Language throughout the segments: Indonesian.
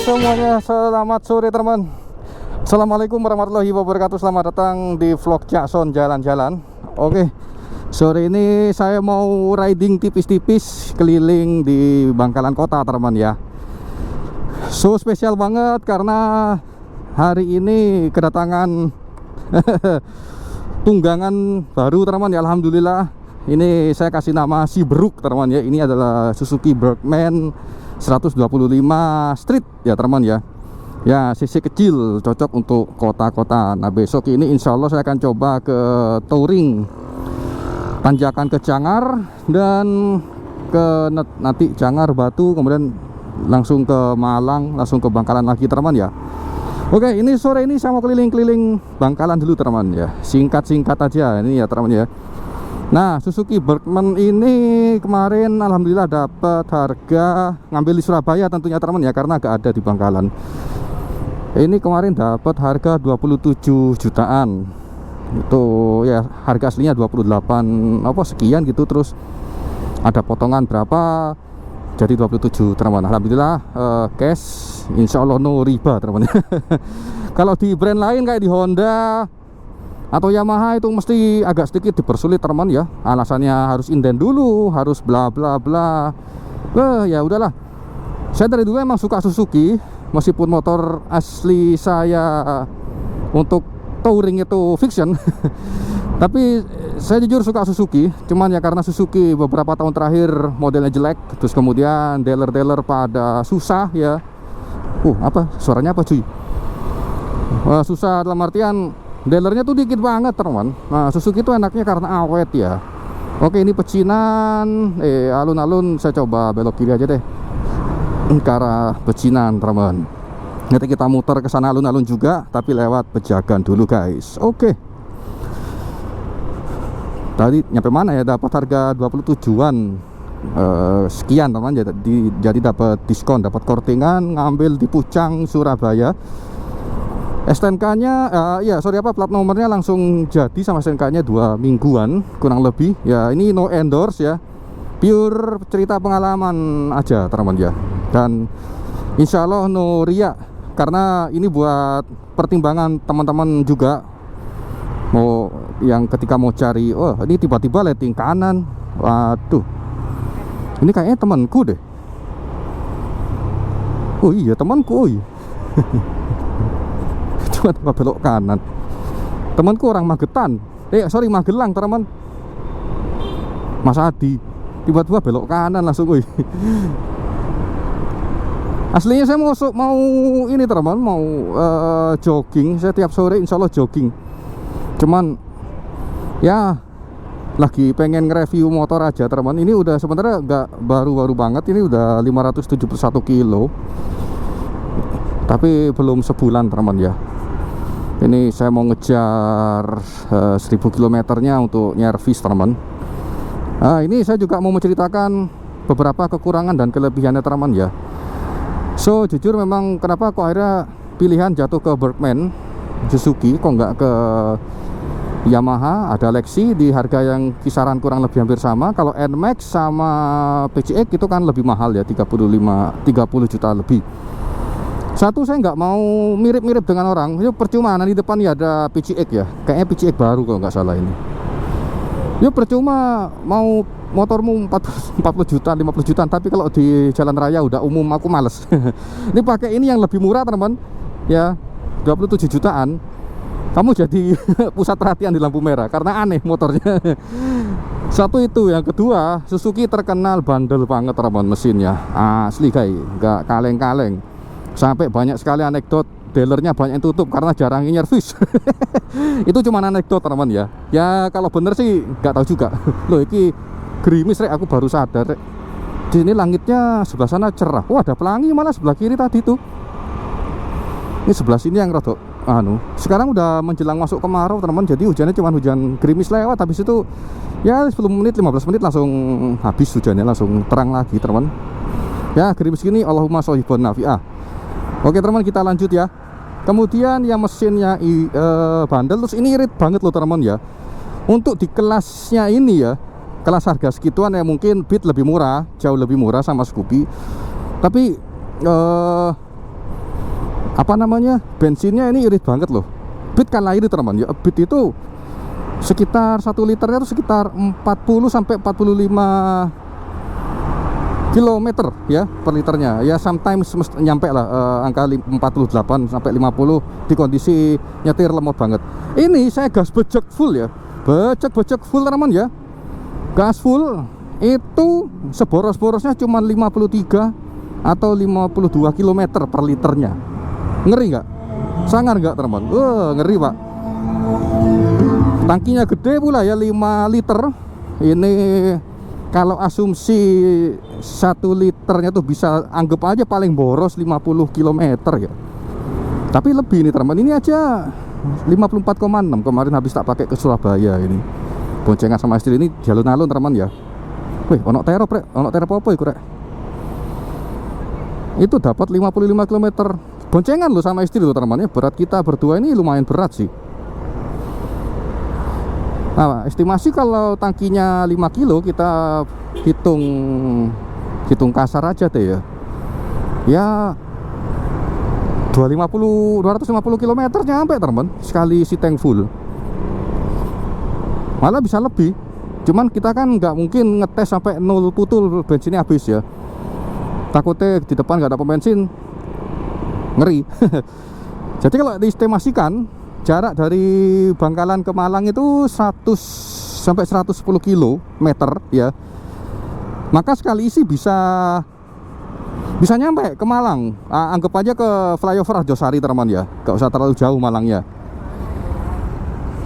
semuanya, selamat sore teman. Assalamualaikum warahmatullahi wabarakatuh. Selamat datang di vlog Jackson jalan-jalan. Oke, sore ini saya mau riding tipis-tipis keliling di Bangkalan Kota teman ya. So spesial banget karena hari ini kedatangan tunggangan baru teman ya. Alhamdulillah, ini saya kasih nama si Beruk teman ya. Ini adalah Suzuki Berkman 125 Street ya teman ya. Ya cc kecil, cocok untuk kota-kota. Nah besok ini insya Allah saya akan coba ke touring, tanjakan ke Cangar dan ke nanti Cangar Batu, kemudian langsung ke Malang, langsung ke Bangkalan lagi teman ya. Oke, ini sore ini saya mau keliling-keliling Bangkalan dulu teman ya. Singkat-singkat aja ini ya teman ya. Nah, Suzuki Berkman ini kemarin alhamdulillah dapat harga, ngambil di Surabaya tentunya teman ya, karena gak ada di Bangkalan. Ini kemarin dapat harga 27 jutaan. Itu ya harga aslinya 28 apa sekian gitu, terus ada potongan berapa jadi 27 teman. Alhamdulillah cash, insya Allah no riba teman. Kalau di brand lain kayak di Honda atau Yamaha itu mesti agak sedikit dipersulit teman ya. Alasannya harus inden dulu, harus bla bla bla. Ya udahlah. Saya dari dulu emang suka Suzuki, meskipun motor asli saya untuk touring itu fiction. Tapi saya jujur suka Suzuki, cuman ya karena Suzuki beberapa tahun terakhir modelnya jelek, terus kemudian dealer-dealer pada susah ya. Apa suaranya apa cuy? Susah dalam artian dealernya tuh dikit banget teman. Nah Suzuki itu enaknya karena awet ya. Oke, ini pecinan, alun-alun saya coba belok kiri aja deh ke arah pecinan teman. Nanti kita muter ke sana alun-alun juga, tapi lewat Pejagan dulu guys. Oke. Tadi nyampe mana ya? Dapat harga 27-an sekian teman. Jadi dapat diskon, dapat kortingan, ngambil di Pucang Surabaya. STNK-nya plat nomornya langsung jadi sama STNK-nya 2 mingguan kurang lebih. Ya ini no endorse ya, pure cerita pengalaman aja teman ya. Dan insya Allah no ria, karena ini buat pertimbangan teman-teman juga. Mau yang ketika mau cari, ini tiba-tiba lighting kanan, waduh, ini kayaknya temanku deh. Oh iya temanku, cuma belok kanan. Temanku orang Magetan, Magelang teman. Mas Adi tiba-tiba belok kanan langsung. Aslinya saya mau ini teman, mau jogging. Saya tiap sore insya Allah jogging. Cuman ya lagi pengen nge-review motor aja teman. Ini udah sebenarnya nggak baru-baru banget, ini udah 571 kilo, tapi belum sebulan teman ya. Ini saya mau ngejar 1000 kilometernya untuk nyervis teman. Ini saya juga mau menceritakan beberapa kekurangan dan kelebihannya teman ya. So jujur memang kenapa kok akhirnya pilihan jatuh ke Berkman Suzuki, kok nggak ke Yamaha. Ada Lexi di harga yang kisaran kurang lebih hampir sama. Kalau NMAX sama PCX itu kan lebih mahal ya, 30 juta lebih. Satu, saya nggak mau mirip-mirip dengan orang. Itu percuma, nanti depan ya ada PCX ya. Kayaknya PCX baru kalau nggak salah ini. Yuk percuma mau motormu 40 juta, 50 juta, tapi kalau di jalan raya udah umum aku males. Ini pakai ini yang lebih murah teman ya, 27 jutaan. Kamu jadi pusat perhatian di lampu merah karena aneh motornya. Satu itu, yang kedua Suzuki terkenal bandel banget teman mesinnya. Asli guys, nggak kaleng-kaleng. Sampai banyak sekali anekdot, dealernya banyak yang tutup karena jarang nyervis. Itu cuma anekdot teman ya. Ya kalau bener sih nggak tahu juga. Loh ini gerimis rek, aku baru sadar rek. Di sini langitnya sebelah sana cerah. Wah ada pelangi malah sebelah kiri tadi tuh. Ini sebelah sini yang rodok sekarang udah menjelang masuk kemarau teman. Jadi hujannya cuma hujan gerimis lewat, habis itu ya 10 menit 15 menit langsung habis hujannya, langsung terang lagi teman. Ya gerimis gini Allahumma shohibun nafi'ah. Oke teman, kita lanjut ya. Kemudian yang mesinnya bandel, terus ini irit banget loh teman ya. Untuk di kelasnya ini ya, kelas harga segituan ya mungkin Beat lebih murah, jauh lebih murah sama Scoopy. Tapi apa namanya, bensinnya ini irit banget loh. Bit kan irit teman ya. Bit itu sekitar 1 liternya itu sekitar 40 sampai 45 kilometer ya per liternya ya, sometimes nyampe lah angka 48 sampai 50 di kondisi nyetir lemot banget. Ini saya gas becek full ya, becek full teman ya, gas full itu seboros-borosnya cuma 53 atau 52 km per liternya. Ngeri nggak? Sangar nggak teman? Ngeri pak. Tangkinya gede pula ya, 5 liter. Ini kalau asumsi 1 liternya tuh bisa anggap aja paling boros 50 km ya. Tapi lebih nih teman, ini aja 54,6 kemarin habis tak pakai ke Surabaya ini. Boncengan sama istri ini di alun-alun teman ya. Wih, ono terop rek, ono terop apa iku rek? Itu dapat 55 km boncengan lo sama istri lo teman ya. Berat kita berdua ini lumayan berat sih. Nah, estimasi kalau tangkinya 5 kilo kita hitung kasar aja deh ya. Ya 250 km nyampe teman sekali isi tank full. Malah bisa lebih. Cuman kita kan nggak mungkin ngetes sampai 0 putul bensinnya habis ya. Takutnya di depan nggak ada pembensin, ngeri. Jadi kalau diestimasikan jarak dari Bangkalan ke Malang itu 100 sampai 110 km ya. Maka sekali isi bisa nyampe ke Malang. Anggap aja ke flyover Arjosari teman ya. Gak usah terlalu jauh Malangnya.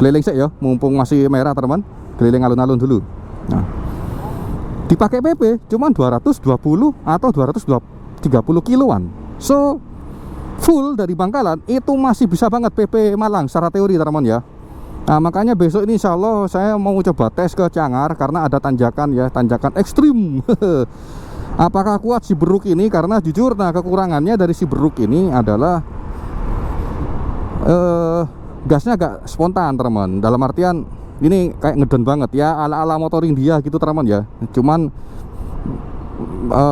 Keliling sih ya, mumpung masih merah teman. Keliling alun-alun dulu. Nah, dipakai PP cuman 220 atau 230 kiloan. So full dari Bangkalan itu masih bisa banget PP Malang secara teori teman ya. Nah makanya besok ini insya Allah saya mau coba tes ke Cangar karena ada tanjakan ya, tanjakan ekstrim. Apakah kuat si Beruk ini? Karena jujur, nah kekurangannya dari si Beruk ini adalah gasnya agak spontan teman. Dalam artian ini kayak ngeden banget ya, ala-ala motor India gitu teman ya. Cuman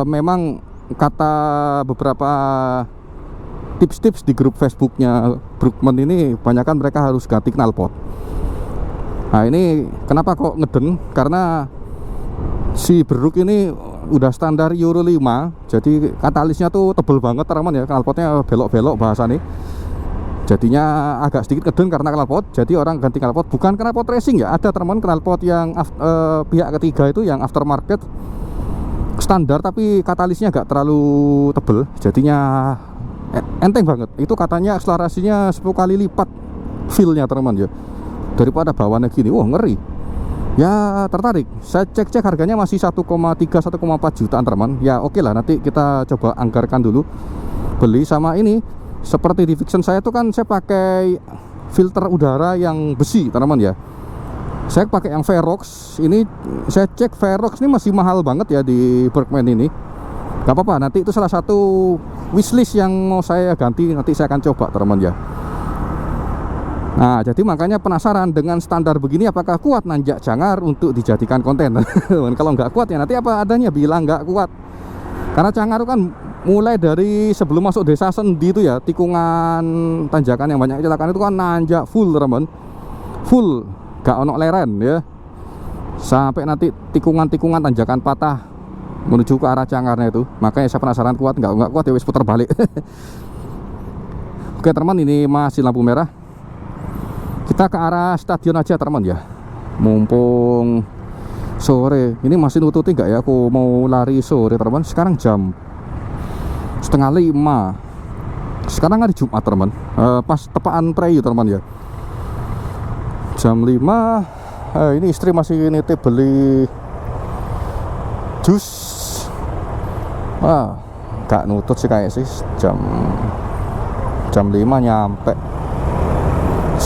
memang kata beberapa tips-tips di grup Facebooknya Brookman ini, kebanyakan mereka harus ganti knalpot. Nah ini kenapa kok ngeden? Karena si Beruk ini udah standar Euro 5, jadi katalisnya tuh tebel banget teman ya, knalpotnya belok-belok bahasa nih. Jadinya agak sedikit ngeden karena knalpot. Jadi orang ganti knalpot, bukan knalpot racing ya. Ada teman knalpot yang pihak ketiga itu yang aftermarket standar, tapi katalisnya agak terlalu tebel. Jadinya enteng banget. Itu katanya akselerasinya 10 kali lipat feel-nya teman ya, daripada bawaannya gini. Wah ngeri. Ya tertarik. Saya cek harganya masih 1,3 1,4 jutaan teman. Ya oke lah, nanti kita coba anggarkan dulu beli. Sama ini seperti di Viction saya tuh kan saya pakai filter udara yang besi teman ya. Saya pakai yang Verox. Ini saya cek Verox ini masih mahal banget ya di Berkman ini. Gak apa-apa, nanti itu salah satu wishlist yang mau saya ganti, nanti saya akan coba teman ya. Nah jadi makanya penasaran dengan standar begini apakah kuat nanjak Cangar untuk dijadikan konten. Kalau nggak kuat ya nanti apa adanya, bilang nggak kuat. Karena Cangar kan mulai dari sebelum masuk desa Sendi itu ya, tikungan tanjakan yang banyak kecelakaan itu kan nanjak full teman, full, gak ono leren ya, sampai nanti tikungan-tikungan tanjakan patah menuju ke arah Cangarnya itu. Makanya saya penasaran kuat nggak kuat ya wis putar balik. Oke teman, ini masih lampu merah, kita ke arah stadion aja teman ya, mumpung sore. Ini masih nututi nggak ya, aku mau lari sore teman. Sekarang jam 4:30. Sekarang hari Jumat teman, pas tepaan preyu teman ya, jam 5. Ini istri masih nitip beli jus. Wah gak nutut sih kayak sih, jam 5 nyampe.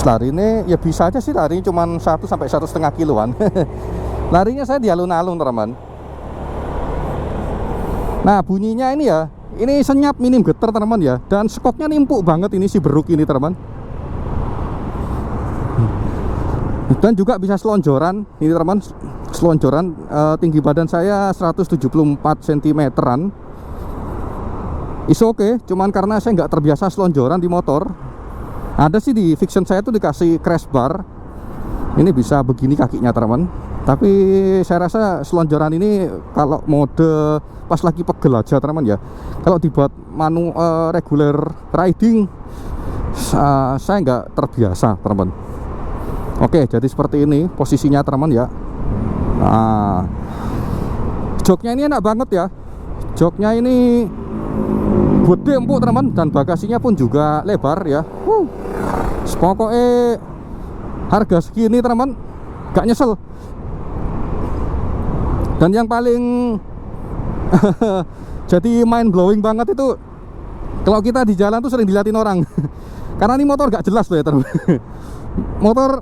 Lari ini ya bisa aja sih, lari cuman 1 sampai 1,5 kiloan. Larinya saya di alun-alun teman. Nah bunyinya ini ya, ini senyap minim getar teman ya, dan skoknya nimpuk banget ini si Beruk ini teman. Dan juga bisa selonjoran ini teman, selonjoran. Tinggi badan saya 174 cm-an. is oke, cuman karena saya nggak terbiasa selonjoran di motor. Ada sih di Viction saya tuh dikasih crash bar, ini bisa begini kakinya teman. Tapi saya rasa selonjoran ini kalau mode pas lagi pegel aja teman ya. Kalau dibuat regular riding, saya nggak terbiasa teman. Oke, jadi seperti ini posisinya teman ya. Nah, joknya ini enak banget ya. Joknya ini gede empuk teman, dan bagasinya pun juga lebar ya. Pokoknya harga segini teman gak nyesel. Dan yang paling jadi mind blowing banget itu, kalau kita di jalan tuh sering diliatin orang. Karena ini motor gak jelas loh ya teman. Motor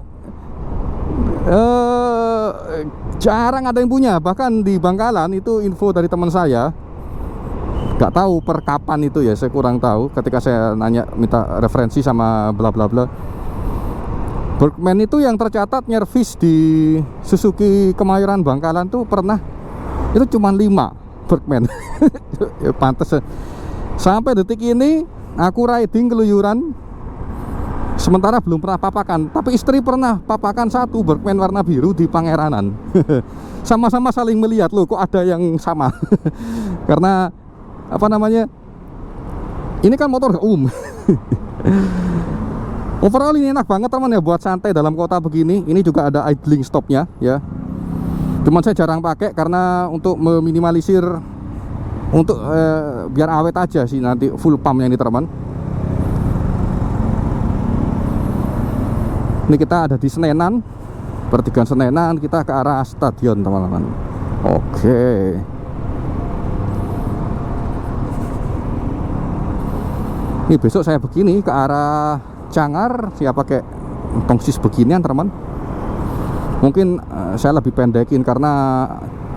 jarang ada yang punya. Bahkan di Bangkalan itu info dari teman saya, gak tahu per kapan itu ya, saya kurang tahu. Ketika saya nanya minta referensi sama bla bla bla, Berkman itu yang tercatat nyervis di Suzuki Kemayoran Bangkalan tuh pernah itu cuma 5 Berkman. Ya, pantes. Sampai detik ini aku riding keluyuran, sementara belum pernah papakan. Tapi istri pernah papakan 1 Berkman warna biru di Pangeranan. Sama-sama saling melihat, loh kok ada yang sama. Karena apa namanya, ini kan motor gak overall ini enak banget teman ya buat santai dalam kota begini. Ini juga ada idling stopnya ya. Cuman saya jarang pakai karena untuk meminimalisir, untuk biar awet aja sih nanti full pumpnya ini teman. Ini kita ada di Senenan, pertigaan Senenan, kita ke arah stadion teman-teman. Oke. Ini besok saya begini ke arah Cangar, saya pakai tongsis beginian teman. Mungkin saya lebih pendekin karena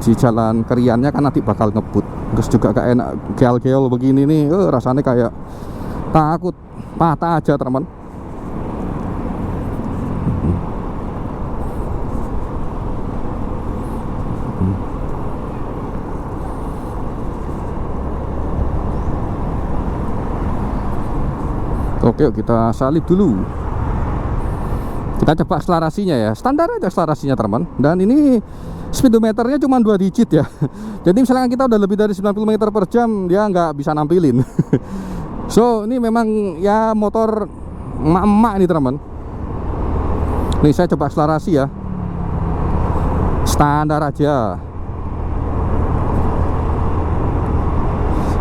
di jalan Keriannya kan nanti bakal ngebut. Terus juga gak enak geol-geol begini nih, rasanya kayak takut patah aja teman. Oke, kita salib dulu. Kita coba akselerasinya ya. Standar aja akselerasinya teman. Dan ini speedometernya cuma 2 digit ya. Jadi misalnya kita udah lebih dari 90 meter per jam, dia nggak bisa nampilin. So ini memang ya motor emak-emak ini teman. Nih saya coba akselerasi ya. Standar aja.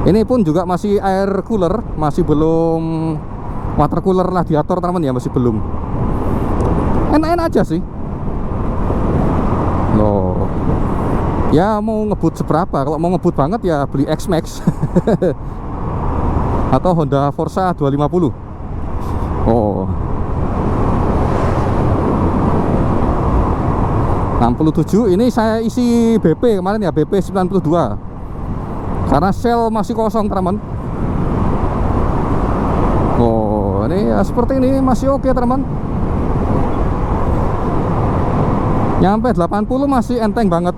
Ini pun juga masih air cooler, masih belum water cooler radiator teman ya, masih belum. Enak-enak aja sih. Loh. Ya mau ngebut seberapa? Kalau mau ngebut banget ya beli X-Max. Atau Honda Forza 250. Oh. 67 ini saya isi BP kemarin ya, BP 92. Karena sel masih kosong teman. Oh, ini ya seperti ini masih oke teman. Nyampe 80 masih enteng banget.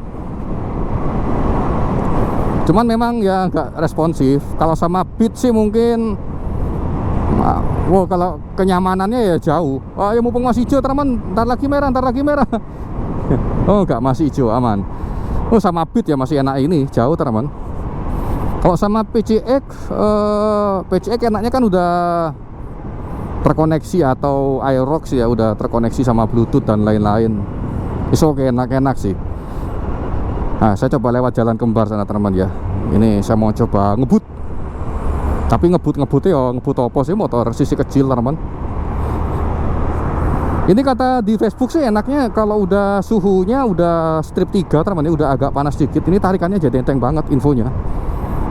Cuman memang ya nggak responsif. Kalau sama Beat sih mungkin, wow, kalau kenyamanannya ya jauh. Oh ya mumpung masih hijau teman, ntar lagi merah, ntar lagi merah. Oh nggak, masih hijau, aman. Oh sama Beat ya masih enak ini, jauh teman. Kalau sama PCX, PCX enaknya kan udah terkoneksi, atau Aerox ya udah terkoneksi sama Bluetooth dan lain-lain. Itu oke, enak-enak sih. Nah saya coba lewat jalan kembar sana teman ya. Ini saya mau coba ngebut. Tapi ngebutnya ya ngebut apa sih, motor sisi kecil teman. Ini kata di Facebook sih enaknya kalau udah suhunya udah strip 3 teman ya, udah agak panas dikit. Ini tarikannya jadi enteng banget infonya.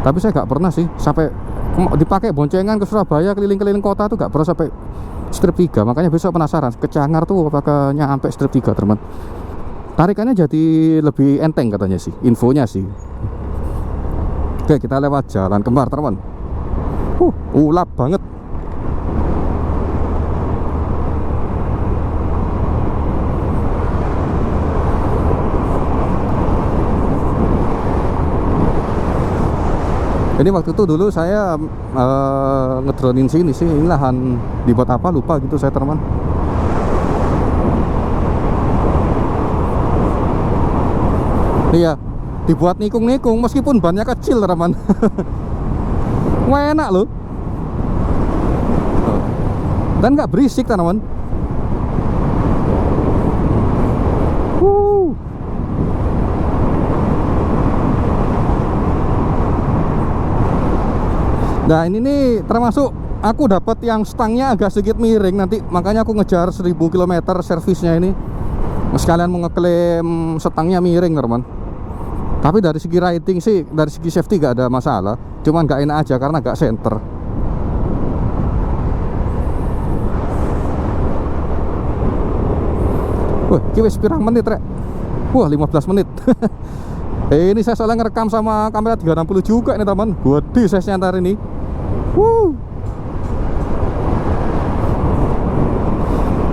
Tapi saya nggak pernah sih sampai dipakai boncengan ke Surabaya keliling-keliling kota tuh nggak pernah sampai strip 3. Makanya besok penasaran ke Cangar tuh apakah nyampe strip 3 teman. Tarikannya jadi lebih enteng katanya sih, infonya sih. Oke, kita lewat jalan kembar teman. Ulap banget. Ini waktu itu dulu saya ngedronin sini sih, ini lahan dibuat apa lupa gitu saya teman. Iya, dibuat nikung-nikung meskipun bannya kecil teman. Wah, enak loh. Dan nggak berisik teman. Nah ini nih termasuk aku dapat yang stangnya agak sedikit miring nanti, makanya aku ngejar 1000 km servisnya ini. Sekalian mau ngeklaim stangnya miring teman. Tapi dari segi riding sih, dari segi safety gak ada masalah. Cuman gak enak aja karena gak center. Wah, ini pirang menit rek. Wah, 15 menit. Ini saya soalnya ngerekam sama kamera 360 juga nih teman. Gede size-nya ntar ini.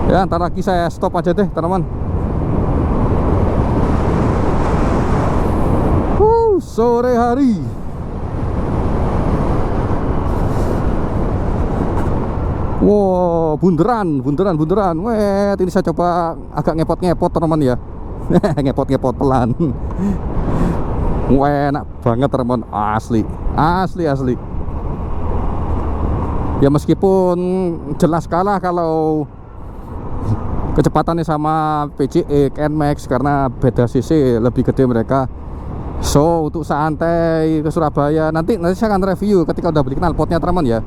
Ya, ntar lagi saya stop aja deh teman. Sore hari. Wow, bunderan. Weh, ini saya coba agak ngepot-ngepot teman ya. Ngepot-ngepot pelan. Wah, enak banget teman, asli. Ya meskipun jelas kalah kalau kecepatannya sama PCX, NMAX karena beda cc, lebih gede mereka. So untuk santai ke Surabaya nanti saya akan review ketika udah beli knalpotnya teman ya.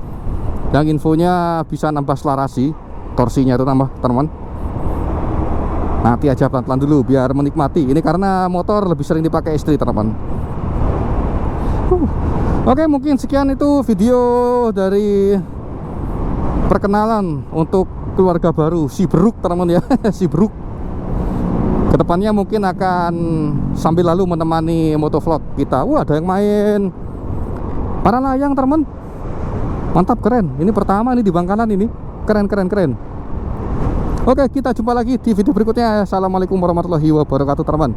Yang infonya bisa nambah selarasi, torsinya itu nambah teman. Nanti aja pelan-pelan dulu biar menikmati. Ini karena motor lebih sering dipakai istri teman. Oke, mungkin sekian itu video dari perkenalan untuk keluarga baru Siberuk teman ya. Siberuk. Kedepannya mungkin akan sambil lalu menemani motovlog kita. Wah, ada yang main para layang teman. Mantap, keren. Ini pertama nih di Bangkalan ini. Keren. Oke, kita jumpa lagi di video berikutnya. Assalamualaikum warahmatullahi wabarakatuh teman.